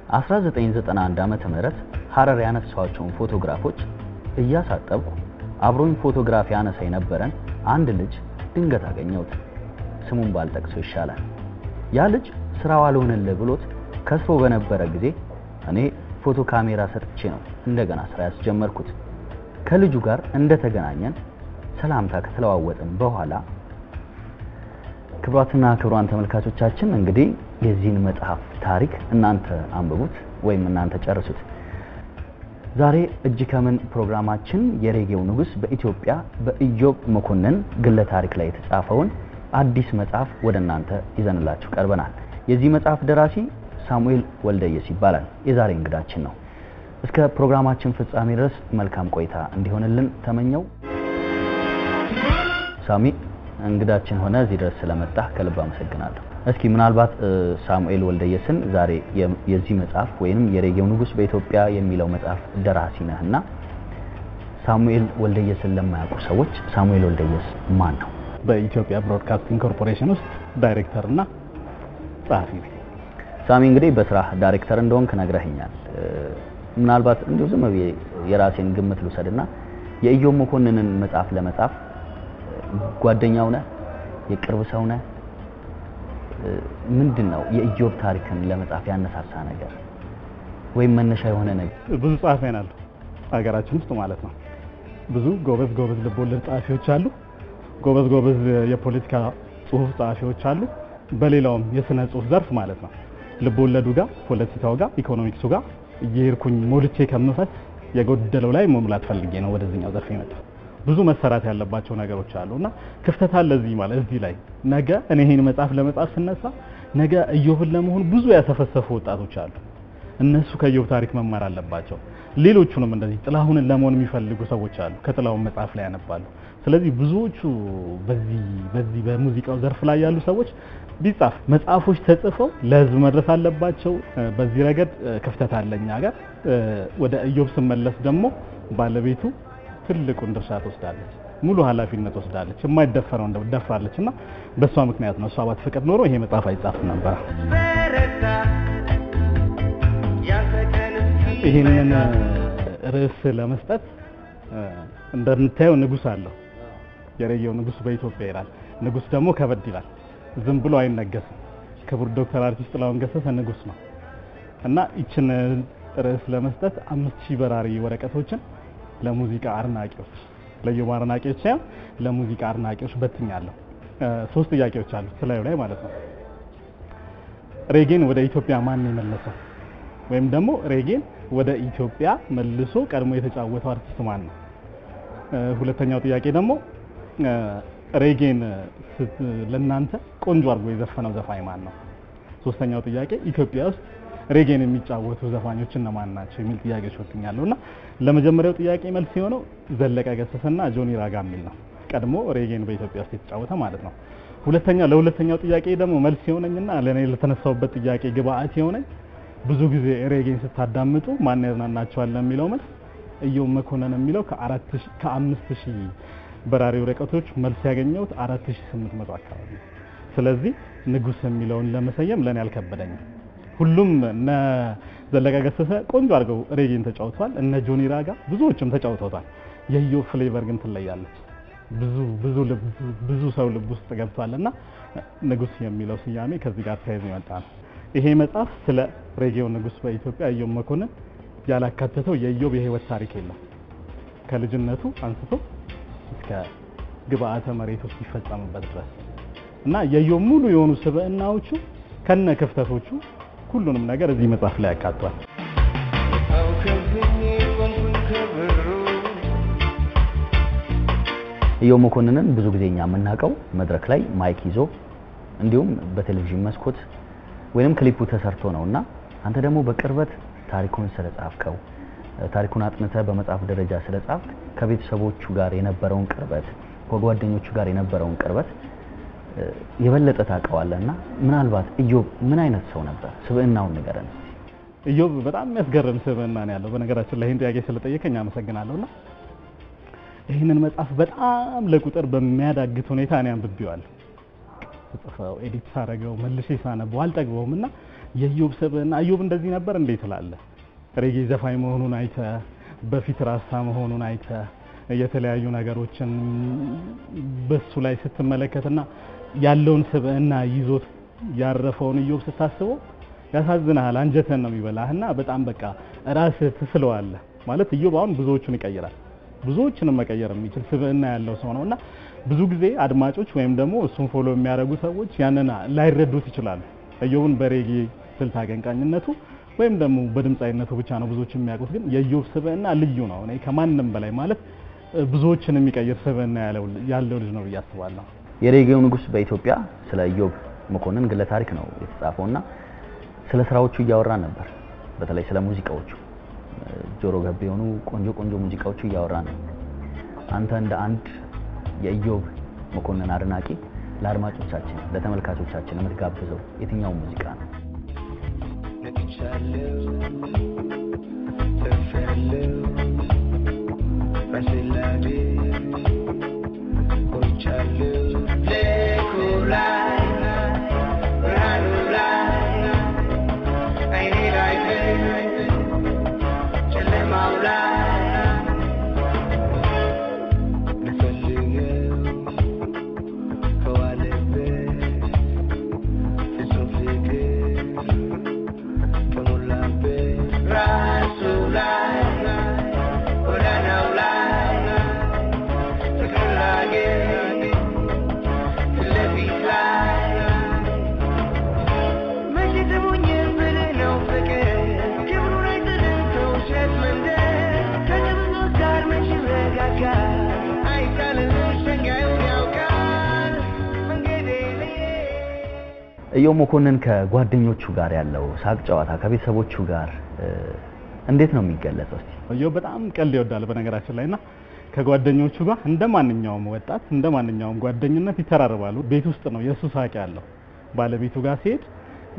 1991 ዓመተ ምህረት ሐረር ያነሳዋቸውን ፎቶግራፎች እያሳጠብኩ አብሮኝ ፎቶግራፍ ያነሳ የነበረን አንድ ልጅ ድንገት አገኘሁት። ስሙን ባልጠቅሰው ይሻላል። ያ ልጅ ስራው አልሆነልህ ብሎት ከስሮ በነበረ ጊዜ እኔ ፎቶ ካሜራ ሰጥቼ ነው እንደገና ስራ ያስጀመርኩት። ከልጁ ጋር እንደተገናኘን ሰላምታ ከተለዋወጥን በኋላ ክብራትና ክብራን ተመልካቾቻችን እንግዲህ የዚህን መጽሐፍ ታሪክ እናንተ አንብቡት ወይም እናንተ ጨርሱት። ዛሬ እጅ ከምን ፕሮግራማችን የሬጌው ንጉስ በኢትዮጵያ በኢዮብ መኮንን ግለ ታሪክ ላይ የተጻፈውን አዲስ መጽሐፍ ወደ እናንተ ይዘንላችሁ ቀርበናል። የዚህ መጽሐፍ ደራሲ ሳሙኤል ወልደየስ ይባላል። የዛሬ እንግዳችን ነው። እስከ ፕሮግራማችን ፍጻሜ ድረስ መልካም ቆይታ እንዲሆንልን ተመኘው። ሳሚ እንግዳችን ሆነ እዚህ ድረስ ስለመጣ ከልብ አመሰግናለሁ። እስኪ ምናልባት ሳሙኤል ወልደየስን ዛሬ የዚህ መጽሐፍ ወይንም የሬጌው ንጉስ በኢትዮጵያ የሚለው መጽሐፍ ደራሲ ነህና ሳሙኤል ወልደየስን ለማያውቁ ሰዎች ሳሙኤል ወልደየስ ማን ነው? በኢትዮጵያ ብሮድካስቲንግ ኮርፖሬሽን ውስጥ ዳይሬክተር እና ጸሐፊ ነኝ። ሳሚ እንግዲህ በስራ ዳይሬክተር እንደሆንክ ነግረኸኛል። ምናልባት እንደው ዝም ብዬ የራሴን ግምት ልውሰድና የኢዮብ መኮንንን መጽሐፍ ለመጻፍ ጓደኛው ነህ? የቅርብ ሰው ነህ? ምንድነው የኢዮብ ታሪክን ለመጻፍ ያነሳሳ ነገር ወይም መነሻ የሆነ ነገር? ብዙ ጸሐፊያን አሉ ሀገራችን ውስጥ ማለት ነው። ብዙ ጎበዝ ልቦለድ ጸሐፊዎች አሉ። ጎበዝ የፖለቲካ ጽሁፍ ጸሐፊዎች አሉ። በሌላውም የስነ ጽሁፍ ዘርፍ ማለት ነው። ልቦለዱ ጋር፣ ፖለቲካው ጋር፣ ኢኮኖሚክሱ ጋር እየሄድኩኝ ሞልቼ ከምፈስ የጎደለው ላይ መሙላት ፈልጌ ነው ወደዚህኛው ዘርፍ የመጣው። ብዙ መሰራት ያለባቸው ነገሮች አሉና ክፍተት አለ እዚህ ማለት እዚህ ላይ ነገ እኔ ይሄን መጽሐፍ ለመጻፍ ስነሳ ነገ ኢዮብን ለመሆን ብዙ ያሰፈሰፉ ወጣቶች አሉ። እነሱ ከኢዮብ ታሪክ መማር አለባቸው። ሌሎቹንም እንደዚህ ጥላሁንን ለመሆን የሚፈልጉ ሰዎች አሉ። ከጥላሁን መጽሐፍ ላይ ያነባሉ። ስለዚህ ብዙዎቹ በዚህ በሙዚቃው ዘርፍ ላይ ያሉ ሰዎች ቢጻፍ መጽሐፎች ተጽፈው ለህዝብ መድረስ አለባቸው። በዚህ ረገድ ክፍተት አለኛ ጋር። ወደ ኢዮብ ስመለስ ደግሞ ባለቤቱ ትልቁን ድርሻ ትወስዳለች፣ ሙሉ ኃላፊነት ትወስዳለች። የማይደፈረው እንደው ደፍራለችና በሷ ምክንያት ነው። እሷ ባትፈቅድ ኖሮ ይሄ መጽሐፍ አይጻፍም ነበር። ይሄንን ርዕስ ለመስጠት እንደምታየው ንጉስ አለው። የሬጌው ንጉስ በኢትዮጵያ ይላል። ንጉስ ደግሞ ከበድ ይላል። ዝም ብሎ አይነገስም። ክቡር ዶክተር አርቲስት ጥላሁን ገሰሰ ንጉስ ነው እና ይችን ርዕስ ለመስጠት 5000 በራሪ ወረቀቶችን ለሙዚቃ አድናቂዎች ለኢዮብ አድናቂዎች ለሙዚቃ አድናቂዎች በትኛለሁ። 3 ጥያቄዎች አሉ ስላዩ ላይ ማለት ነው። ሬጌን ወደ ኢትዮጵያ ማን የመለሰው ወይም ደግሞ ሬጌን ወደ ኢትዮጵያ መልሶ ቀድሞ የተጫወተው አርቲስት ማን ነው? ሁለተኛው ጥያቄ ደግሞ ሬጌን ለናንተ ቆንጆ አድርጎ የዘፈነው ዘፋኝ ማን ነው? ሶስተኛው ጥያቄ ኢትዮጵያ ውስጥ ሬጌን የሚጫወቱ ዘፋኞች እነማን ናቸው የሚል ጥያቄዎች ወጥኛለውና ለመጀመሪያው ጥያቄ መልስ የሆነው ዘለቀ ገሰሰና ጆኒ ራጋ የሚል ነው። ቀድሞ ሬጌን በኢትዮጵያ ውስጥ የተጫወተ ማለት ነው። ለሁለተኛው ጥያቄ ደግሞ መልስ የሆነኝና ለኔ ለተነሳውበት ጥያቄ ግብአት የሆነኝ ብዙ ጊዜ ሬጌን ስታዳምጡ ማን ያዝናናቸዋል ለሚለው መልስ ኢዮብ መኮንን የሚለው ከ5000 በራሪ ወረቀቶች መልስ ያገኘሁት 4800 አካባቢ። ስለዚህ ንጉስ የሚለውን ለመሰየም ለኔ አልከበደኝም። ሁሉም እነ ዘለቀ ገሰሰ ቆንጆ አድርገው ሬጌን ተጫውተዋል። እነ ጆኒ ራጋ ብዙዎችም ተጫውተውታል። የኢዮብ ፍሌቨር ግን ትለያለች። ብዙ ሰው ልብ ውስጥ ገብቷልና ንጉስ የሚለው ስያሜ ከዚህ ጋር ተያይዞ የመጣ ነው። ይሄ መጽሐፍ ስለ ሬጌው ንጉስ በኢትዮጵያ ኢዮብ መኮንን ያላካተተው የኢዮብ የህይወት ታሪክ የለም። ከልጅነቱ አንስቶ እስከ ግብአተ መሬት ውስጥ ይፈጸምበት ድረስ እና የኢዮብ ሙሉ የሆኑ ስብዕናዎቹ ከነ ክፍተቶቹ ሁሉንም ነገር እዚህ መጽሐፍ ላይ ያካቷል። ኢዮብ መኮንንን ብዙ ጊዜኛ የምናውቀው መድረክ ላይ ማይክ ይዞ እንዲሁም በቴሌቪዥን መስኮት ወይንም ክሊፑ ተሰርቶ ነውና አንተ ደግሞ በቅርበት ታሪኩን ስለጻፍከው ታሪኩን አጥንተህ በመጽሐፍ ደረጃ ስለጻፍክ ከቤተሰቦቹ ጋር የነበረውን ቅርበት ከጓደኞቹ ጋር የነበረውን ቅርበት የበለጠ ታውቀዋለህና ምናልባት ኢዮብ ምን አይነት ሰው ነበር? ስብዕናውን ንገረን። ኢዮብ በጣም የሚያስገርም ስብዕና ነው ያለው። በነገራችን ላይ ይሄን ጥያቄ ስለጠየቀኝ አመሰግናለሁና ይሄንን መጽሐፍ በጣም ለቁጥር በሚያዳግት ሁኔታ እኔ አንብቤዋለሁ። ጽፈው ኤዲት ሳረገው መልሼ ሳነበው አልጠግበውምና የኢዮብ ሰብዕና ኢዮብ እንደዚህ ነበር እንዴት ትላለህ? ሬጌ ዘፋኝ መሆኑን አይተ በፊት ራስታ መሆኑን አይተ የተለያዩ ነገሮችን በሱ ላይ ስትመለከትና ያለውን ሰብዕና ይዞት ያረፈውን ኢዮብ ስታስበው ያሳዝናል አንጀትን ነው የሚበላህና በጣም በቃ ራስህ ትስለዋለህ ማለት ኢዮብ አሁን ብዙዎችን ይቀይራል ብዙዎችን መቀየር የሚችል ሰብዕና ያለው ሰው ነውና ብዙ ጊዜ አድማጮች ወይም ደግሞ እሱን ፎሎ የሚያደርጉ ሰዎች ያንን ላይረዱት ይችላሉ ኢዮብን በሬጌ ስልት አቀንቃኝነቱ ወይም ደግሞ በድምጻዊነቱ ብቻ ነው ብዙዎች የሚያውቁት ግን የኢዮብ ሰብዕና ልዩ ነው እኔ ከማንንም በላይ ማለት ብዙዎችን የሚቀይር ሰብዕና ያለው ልጅ ነው ያስባለሁ የሬጌው ንጉስ በኢትዮጵያ ስለ ኢዮብ መኮንን ግለ ታሪክ ነው የተጻፈውና ስለ ስራዎቹ እያወራን ነበር በተለይ ስለ ሙዚቃዎቹ ጆሮ ገብ የሆኑ ቆንጆ ሙዚቃዎቹ እያወራን ነው አንተ እንደ አንድ የኢዮብ መኮንን አድናቂ ለአድማጮቻችን ለተመልካቾቻችን የምትጋብዘው የትኛው ሙዚቃ ነው ኢዮብ መኮንን ከጓደኞቹ ጋር ያለው ሳቅ ጨዋታ ከቤተሰቦቹ ጋር እንዴት ነው የሚገለጸው እስቲ ኢዮብ በጣም ቀልድ ይወዳል በነገራችን ላይና ከጓደኞቹ ጋር እንደማንኛውም ወጣት እንደማንኛውም ጓደኝነት ይተራረባሉ ቤት ውስጥ ነው የሱ ሳቅ ያለው ባለቤቱ ጋር ሲሄድ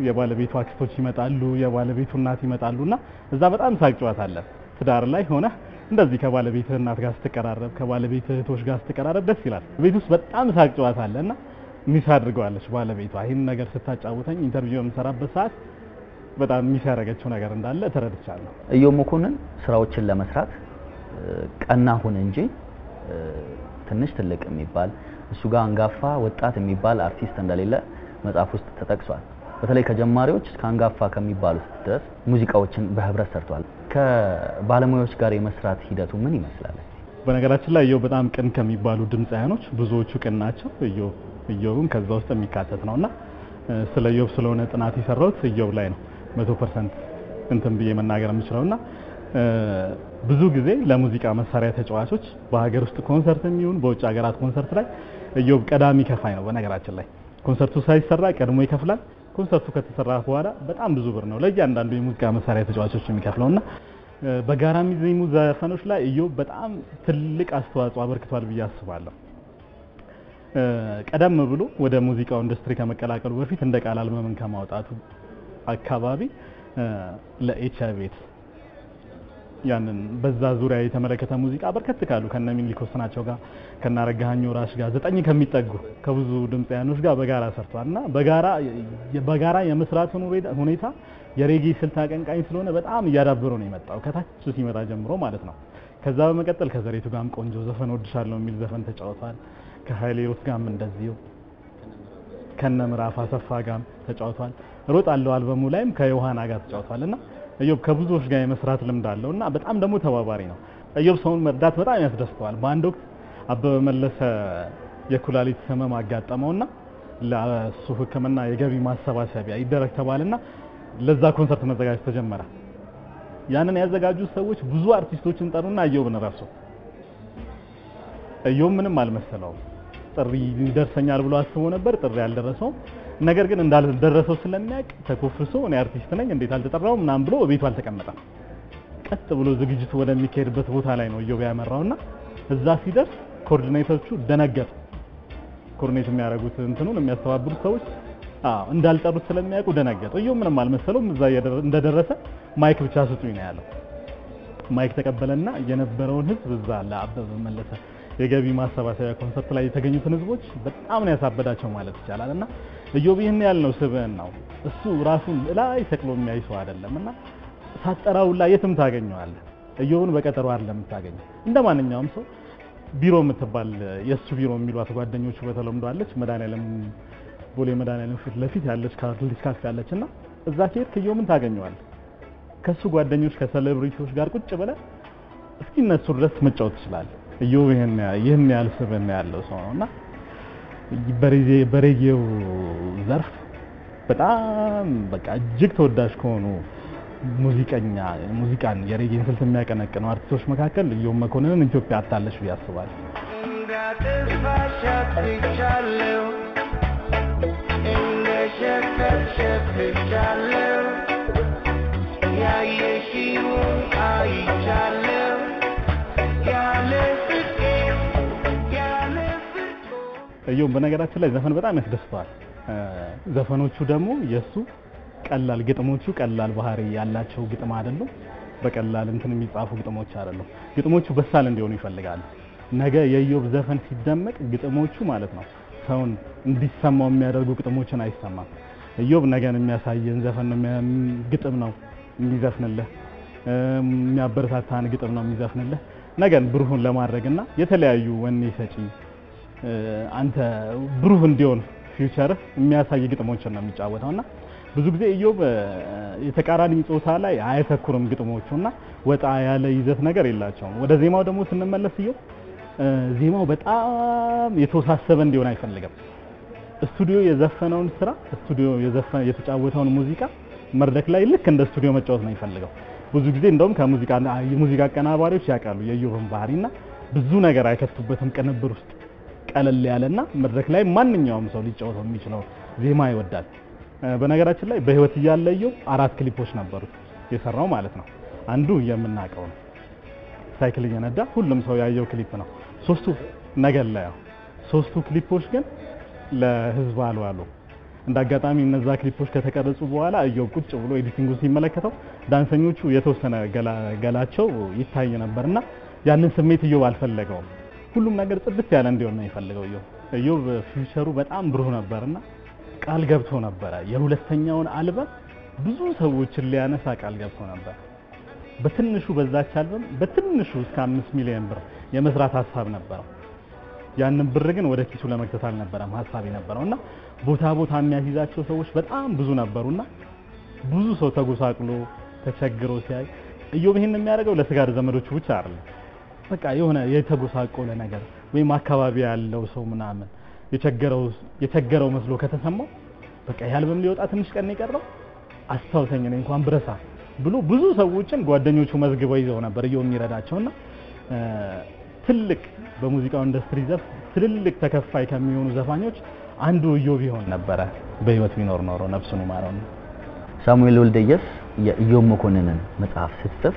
የባለቤቱ አክስቶች ይመጣሉ የባለቤቱ እናት ይመጣሉና እዛ በጣም ሳቅ ጨዋታ አለ ትዳር ላይ ሆነ እንደዚህ ከባለቤትህ እናት ጋር ስትቀራረብ ከባለቤትህ እህቶች ጋር ስትቀራረብ ደስ ይላል ቤት ውስጥ በጣም ሳቅ ጨዋታ አለና ሚስ አድርገዋለች ባለቤቷ ይሄን ነገር ስታጫውተኝ ኢንተርቪው የምሰራበት ሰዓት በጣም ሚስ ያደረገችው ነገር እንዳለ ተረድቻለሁ ኢዮብ መኮንን ስራዎችን ለመስራት ቀና ሆነ እንጂ ትንሽ ትልቅ የሚባል እሱ ጋር አንጋፋ ወጣት የሚባል አርቲስት እንደሌለ መጽሐፍ ውስጥ ተጠቅሷል በተለይ ከጀማሪዎች እስከ አንጋፋ ከሚባሉት ድረስ ሙዚቃዎችን በህብረት ሰርቷል ከባለሙያዎች ጋር የመስራት ሂደቱ ምን ይመስላል በነገራችን ላይ ኢዮብ በጣም ቅን ከሚባሉ ድምጻያኖች ብዙዎቹ ቅን ናቸው ኢዮብም ከዛ ውስጥ የሚካተት ነውና ስለ ኢዮብ ስለሆነ ጥናት ይሰራውት ኢዮብ ላይ ነው 100% እንትን ብዬ መናገር የምችለውና ብዙ ጊዜ ለሙዚቃ መሳሪያ ተጫዋቾች በሀገር ውስጥ ኮንሰርት የሚሆን በውጭ ሀገራት ኮንሰርት ላይ ኢዮብ ቀዳሚ ከፋይ ነው በነገራችን ላይ ኮንሰርቱ ሳይሰራ ቀድሞ ይከፍላል ኮንሰርቱ ከተሰራ በኋላ በጣም ብዙ ብር ነው ለእያንዳንዱ የሙዚቃ መሳሪያ ተጫዋቾች የሚከፍለውና በጋራ የሚዘሙ ዘፈኖች ላይ ኢዮብ በጣም ትልቅ አስተዋጽኦ አበርክቷል ብዬ አስባለሁ ቀደም ብሎ ወደ ሙዚቃው ኢንዱስትሪ ከመቀላቀሉ በፊት እንደ ቃል አልበምን ከማውጣቱ አካባቢ ለኤችአይቪ ያንን በዛ ዙሪያ የተመለከተ ሙዚቃ በርከት ካሉ ከነሚኒሊኮስ ናቸው ጋር ከናረጋሃኞ ራሽ ጋር 9 ከሚጠጉ ከብዙ ድምጻያኖች ጋር በጋራ ሰርቷልና በጋራ የመስራቱን ሁኔታ የሬጌ ስልት አቀንቃኝ ስለሆነ በጣም እያዳበረ ነው የመጣው ከታች ሲመጣ ጀምሮ ማለት ነው ከዛ በመቀጠል ከዘሬቱ ጋርም ቆንጆ ዘፈን ወድሻለሁ የሚል ዘፈን ተጫውቷል ከኃይሌ ሮት ጋርም እንደዚሁ ከነምራፍ አሰፋ ጋርም ተጫውቷል ሮጣለው አልበሙ ላይም ከዮሐና ጋር ተጫውቷልና ኢዮብ ከብዙዎች ጋር የመስራት ልምድ አለውና በጣም ደግሞ ተባባሪ ነው ኢዮብ ሰውን መርዳት በጣም ያስደስተዋል በአንድ ወቅት አበበ መለሰ የኩላሊት ህመም አጋጠመውና ለሱ ህክምና የገቢ ማሰባሰቢያ ይደረግ ተባለና ለዛ ኮንሰርት መዘጋጀት ተጀመረ ያንን ያዘጋጁ ሰዎች ብዙ አርቲስቶችን ጠሩና ኢዮብን ረሱ ኢዮብ ምንም አልመሰለውም ጥሪ ይደርሰኛል ብሎ አስቦ ነበር ጥሪ ያልደረሰው ነገር ግን እንዳልደረሰው ስለሚያውቅ ተኮፍሶ እኔ አርቲስት ነኝ እንዴት አልተጠራውም ምናምን ብሎ ቤቱ አልተቀመጠም ቀጥ ብሎ ዝግጅቱ ወደሚካሄድበት ቦታ ላይ ነው ኢዮብ ያመራውና እዛ ሲደርስ ኮኦርዲኔተሮቹ ደነገጡ ኮኦርዲኔት የሚያደርጉት እንትኑን የሚያስተባብሩት ሰዎች እንዳልጠሩት ስለሚያውቁ ደነገጡ ኢዮብ ምንም አልመሰለውም እዛ እንደደረሰ ማይክ ብቻ ስጡኝ ነው ያለው ማይክ ተቀበለና የነበረውን ህዝብ እዛ ለአበበ መለሰ የገቢ ማሰባሰቢያ ኮንሰርት ላይ የተገኙትን ህዝቦች በጣም ነው ያሳበዳቸው ማለት ይቻላልና ኢዮብ ይሄን ያልነው ስብዕናው እሱ ራሱን ላይ ሰቅሎ የሚያይ ሰው አይደለምና ሳጠራው ላይ የትም ታገኘዋለህ። ኢዮብን በቀጠሮ አይደለም ታገኘው እንደማንኛውም ሰው ቢሮ የምትባል የሱ ቢሮ የሚሏት ጓደኞቹ በተለምዶ አለች መድኃኒዓለም ቦሌ መድኃኒዓለም ፊት ለፊት ያለች ካርሊስ ካፌ አለችና እዛ ከሄድክ ኢዮብን ታገኘዋለህ። ከሱ ጓደኞች ከሴሌብሪቲዎች ጋር ቁጭ ብለህ እስኪ እነሱ ድረስ መጫወት ትችላለህ። ኢዮብ ይሄን ያህል ስብዕና ያለው ሰው ነውና በሬጌው ዘርፍ በጣም በቃ እጅግ ተወዳጅ ከሆኑ ሙዚቃን የሬጌን ስልት የሚያቀነቅኑ አርቲስቶች መካከል ኢዮብ መኮንንን ኢትዮጵያ አታለሽ ብዬ አስባለሁ። ኢዮብ በነገራችን ላይ ዘፈን በጣም ያስደስተዋል። ዘፈኖቹ ደግሞ የሱ ቀላል ግጥሞቹ ቀላል ባህሪ ያላቸው ግጥም አይደሉም። በቀላል እንትን የሚጻፉ ግጥሞች አይደሉም። ግጥሞቹ በሳል እንዲሆኑ ይፈልጋሉ። ነገ የኢዮብ ዘፈን ሲደመቅ ግጥሞቹ ማለት ነው ሰውን እንዲሰማው የሚያደርጉ ግጥሞችን አይሰማም። ኢዮብ ነገን የሚያሳየን ዘፈን ግጥም ነው የሚዘፍንልህ፣ የሚያበረታታን ግጥም ነው የሚዘፍንልህ። ነገን ብሩህን ለማድረግና የተለያዩ ወኔ ሰጪ አንተ ብሩህ እንዲሆን ፊውቸርህ የሚያሳይ ግጥሞችን ነው የሚጫወተውና ብዙ ጊዜ ኢዮብ የተቃራኒ ጾታ ላይ አያተኩርም ግጥሞቹና ወጣ ያለ ይዘት ነገር የላቸውም። ወደ ዜማው ደግሞ ስንመለስ ኢዮብ ዜማው በጣም የተወሳሰበ እንዲሆን አይፈልግም። ስቱዲዮ የዘፈነውን ስራ ስቱዲዮ የተጫወተውን ሙዚቃ መድረክ ላይ ልክ እንደ ስቱዲዮ መጫወት ነው የሚፈልገው። ብዙ ጊዜ እንደውም የሙዚቃ አቀናባሪዎች ያውቃሉ የኢዮብን ባህሪና ብዙ ነገር አይከቱበትም። ቅንብር ውስጥ ቀለል ያለና መድረክ ላይ ማንኛውም ሰው ሊጫወተው የሚችለው ዜማ ይወዳል። በነገራችን ላይ በህይወት እያለ ኢዮብ 4 ክሊፖች ነበሩት የሰራው ማለት ነው። አንዱ የምናውቀው ነው ሳይክል እየነዳ ሁሉም ሰው ያየው ክሊፕ ነው። ሶስቱ ክሊፖች ግን ለህዝብ አልዋሉ። እንዳጋጣሚ እነዛ ክሊፖች ከተቀረጹ በኋላ ኢዮብ ቁጭ ብሎ ኤዲቲንግ ሲመለከተው ዳንሰኞቹ የተወሰነ ገላቸው ይታይ ነበርና ያንን ስሜት ኢዮብ አልፈለገውም። ሁሉም ነገር ጽድት ያለ እንዲሆን ነው የሚፈልገው ኢዮብ ፊውቸሩ በጣም ብሩህ ነበርና ቃል ገብቶ ነበር። የሁለተኛውን አልበም ብዙ ሰዎችን ሊያነሳ ቃል ገብቶ ነበር። በትንሹ በዛች አልበም በትንሹ እስከ 5 ሚሊዮን ብር የመስራት ሐሳብ ነበረው። ያንን ብር ግን ወደ ኪሱ ለመክተት አልነበረም ሐሳብ የነበረውና ቦታ የሚያስይዛቸው ሰዎች በጣም ብዙ ነበሩና ብዙ ሰው ተጎሳቅሎ ተቸግሮ ሲያይ ኢዮብ ይሄን የሚያደርገው ለስጋ ዘመዶቹ ብቻ አይደለም። በቃ የሆነ የተጎሳቆለ ነገር ወይም አካባቢ ያለው ሰው ምናምን የቸገረው መስሎ ከተሰማው በቃ ያልበም ሊወጣ ትንሽ ቀን ይቀርለው አስታውሰኝ ነው እንኳን ብረሳ ብሎ ብዙ ሰዎችን ጓደኞቹ መዝግበው ይዘው ነበር ኢዮብ የሚረዳቸውና ትልቅ በሙዚቃው ኢንዱስትሪ ዘርፍ ትልልቅ ተከፋይ ከሚሆኑ ዘፋኞች አንዱ ኢዮብ ይሆን ነበር በህይወት ቢኖር ኖሮ ነፍሱን ይማረው። ሳሙኤል ወልደየስ የኢዮብ መኮንንን መጽሐፍ ስትጽፍ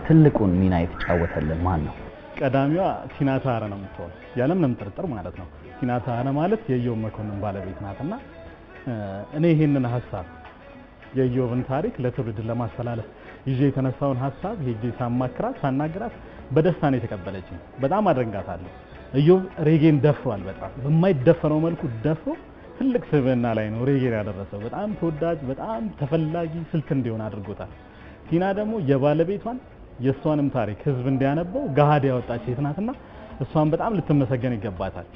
ትልቁን ሚና የተጫወተልን ማን ነው? ቀዳሚዋ ቲና ታረ ነው የምትሆነው ያለምንም ጥርጥር ማለት ነው። ቲና ታረ ማለት የኢዮብ መኮንን ባለቤት ናትና እኔ ይሄንን ሐሳብ የኢዮብን ታሪክ ለትውልድ ለማስተላለፍ ይዤ የተነሳውን ሐሳብ ሄጄ ሳናግራት በደስታ ነው የተቀበለችኝ። በጣም አድንቃታለሁ። ኢዮብ ሬጌን ደፍሯል። በጣም በማይደፈረው መልኩ ደፍሮ ትልቅ ስብዕና ላይ ነው ሬጌን ያደረሰው። በጣም ተወዳጅ በጣም ተፈላጊ ስልት እንዲሆን አድርጎታል። ቲና ደግሞ የባለቤቷን የሷንም ታሪክ ህዝብ እንዲያነበው ገሃድ ያወጣች ሴት ናትና እሷን በጣም ልትመሰገን ይገባታል።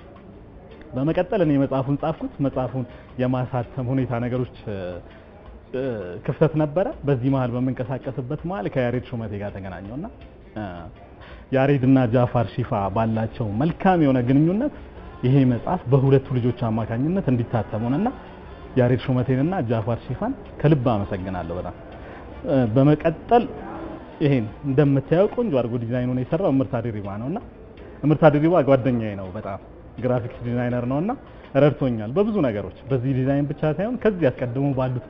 በመቀጠል እኔ መጽሐፉን ጻፍኩት። መጽሐፉን የማሳተም ሁኔታ ነገሮች ክፍተት ነበረ። በዚህ መሃል በመንቀሳቀስበት መሃል ከያሬድ ሹመቴ ጋር ተገናኘውና ያሬድና ጃፋር ሺፋ ባላቸው መልካም የሆነ ግንኙነት ይሄ መጽሐፍ በሁለቱ ልጆች አማካኝነት እንዲታተሙና ያሬድ ሹመቴንና ጃፋር ሺፋን ከልብ አመሰግናለሁ በጣም። በመቀጠል ይሄን እንደምታየው ቆንጆ አድርጎ ዲዛይኑን የሰራው ምርታ ድሪባ ነውና ምርታ ድሪባ ጓደኛዬ ነው። በጣም ግራፊክስ ዲዛይነር ነውና ረድቶኛል በብዙ ነገሮች። በዚህ ዲዛይን ብቻ ሳይሆን ከዚህ አስቀድሞ ባሉት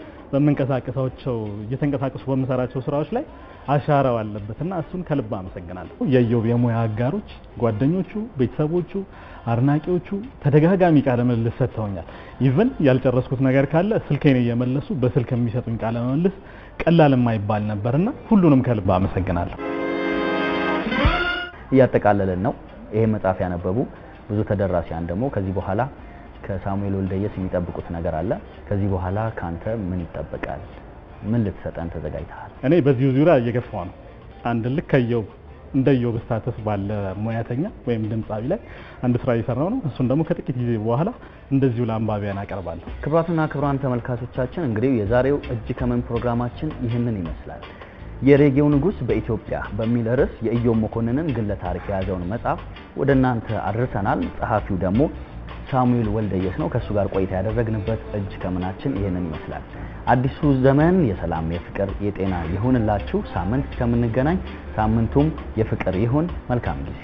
እየተንቀሳቀሱ በመሰራቸው ስራዎች ላይ አሻራው አለበትና እሱን ከልብ አመሰግናለሁ። የኢዮብ የሙያ አጋሮች፣ ጓደኞቹ፣ ቤተሰቦቹ፣ አድናቂዎቹ ተደጋጋሚ ቃለ ምልልስ ሰጥተውኛል። ኢቭን ያልጨረስኩት ነገር ካለ ስልኬን እየመለሱ በስልክ የሚሰጡኝ ቃለ ምልልስ ቀላል የማይባል ነበርና ሁሉንም ከልብ አመሰግናለሁ። እያጠቃለለን ነው። ይሄ መጽሐፍ ያነበቡ ብዙ ተደራሲያን ደግሞ ከዚህ በኋላ ከሳሙኤል ወልደየስ የሚጠብቁት ነገር አለ ከዚህ በኋላ ካንተ ምን ይጠበቃል ምን ልትሰጠን ተዘጋጅተሃል እኔ በዚህ ዙሪያ እየገፋው ነው አንድ ልከየው እንደየው ስታተስ ባለ ሙያተኛ ወይም ድምጻዊ ላይ አንድ ስራ እየሰራው ነው እሱን ደግሞ ከጥቂት ጊዜ በኋላ እንደዚሁ ለአንባቢያን አቀርባለሁ ክብራትና ክብራን ተመልካቾቻችን እንግዲህ የዛሬው እጅ ከምን ፕሮግራማችን ይህንን ይመስላል የሬጌው ንጉስ በኢትዮጵያ በሚል ርዕስ የኢዮብ መኮንንን ግለ ታሪክ የያዘውን መጽሐፍ ወደናንተ አድርሰናል ጸሐፊው ደግሞ ሳሙኤል ወልደየስ ነው ከሱ ጋር ቆይታ ያደረግንበት እጅ ከምናችን ይሄንን ይመስላል አዲሱ ዘመን የሰላም የፍቅር የጤና ይሁንላችሁ ሳምንት እስከምንገናኝ ሳምንቱም የፍቅር ይሁን መልካም ጊዜ